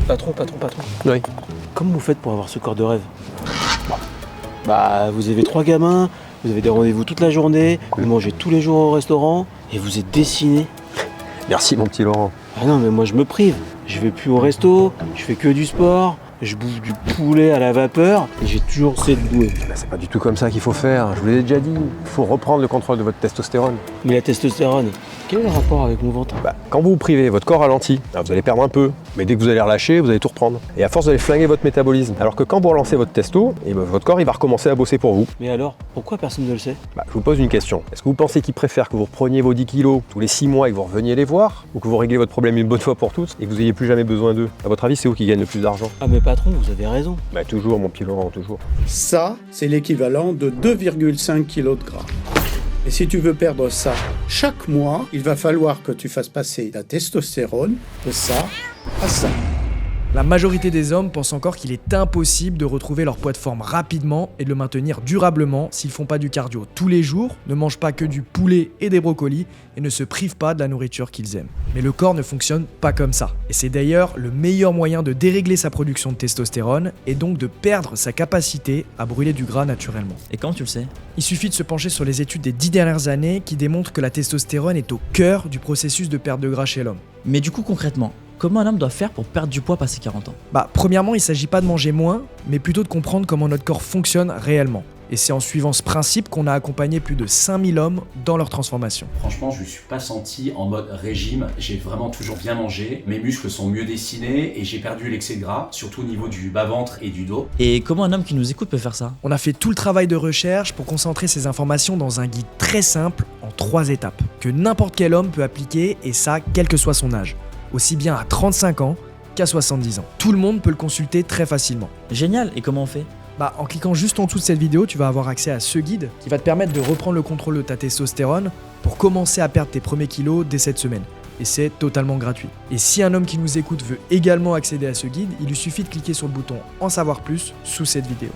Patron. Oui. Comment vous faites pour avoir ce corps de rêve? Bah, vous avez 3 gamins, vous avez des rendez-vous toute la journée, vous mangez tous les jours au restaurant, et vous êtes dessiné. Merci mon petit Laurent. Ah non, mais moi je me prive. Je vais plus au resto, je fais que du sport, je bouffe du poulet à la vapeur, et j'ai toujours cette bouée. Bah, c'est pas du tout comme ça qu'il faut faire, je vous l'ai déjà dit. Il faut reprendre le contrôle de votre testostérone. Mais la testostérone, quel est le rapport avec mon ventre? Bah, quand vous vous privez, votre corps ralentit. Alors, vous allez perdre un peu, mais dès que vous allez relâcher, vous allez tout reprendre. Et à force, vous allez flinguer votre métabolisme. Alors que quand vous relancez votre testo, et bah, votre corps il va recommencer à bosser pour vous. Mais alors, pourquoi personne ne le sait? Bah, je vous pose une question. Est-ce que vous pensez qu'il préfère que vous repreniez vos 10 kilos tous les 6 mois et que vous reveniez les voir, ou que vous réglez votre problème une bonne fois pour toutes et que vous n'ayez plus jamais besoin d'eux? À votre avis, c'est où qui gagne le plus d'argent? Ah mais patron, vous avez raison. Bah toujours mon petit Laurent, toujours. Ça, c'est l'équivalent de 2,5 kg de gras. Et si tu veux perdre ça, chaque mois, il va falloir que tu fasses passer ta testostérone de ça à ça. La majorité des hommes pensent encore qu'il est impossible de retrouver leur poids de forme rapidement et de le maintenir durablement s'ils font pas du cardio tous les jours, ne mangent pas que du poulet et des brocolis et ne se privent pas de la nourriture qu'ils aiment. Mais le corps ne fonctionne pas comme ça. Et c'est d'ailleurs le meilleur moyen de dérégler sa production de testostérone et donc de perdre sa capacité à brûler du gras naturellement. Et comment tu le sais? Il suffit de se pencher sur les études des 10 dernières années qui démontrent que la testostérone est au cœur du processus de perte de gras chez l'homme. Mais du coup, concrètement, comment un homme doit faire pour perdre du poids passé 40 ans? Premièrement, il ne s'agit pas de manger moins, mais plutôt de comprendre comment notre corps fonctionne réellement. Et c'est en suivant ce principe qu'on a accompagné plus de 5000 hommes dans leur transformation. Franchement, je ne me suis pas senti en mode régime, j'ai vraiment toujours bien mangé, mes muscles sont mieux dessinés et j'ai perdu l'excès de gras, surtout au niveau du bas-ventre et du dos. Et comment un homme qui nous écoute peut faire ça? On a fait tout le travail de recherche pour concentrer ces informations dans un guide très simple en 3 étapes, que n'importe quel homme peut appliquer, et ça, quel que soit son âge. Aussi bien à 35 ans qu'à 70 ans. Tout le monde peut le consulter très facilement. Génial, et comment on fait? En cliquant juste en dessous de cette vidéo, tu vas avoir accès à ce guide qui va te permettre de reprendre le contrôle de ta testostérone pour commencer à perdre tes premiers kilos dès cette semaine. Et c'est totalement gratuit. Et si un homme qui nous écoute veut également accéder à ce guide, il lui suffit de cliquer sur le bouton « En savoir plus » sous cette vidéo.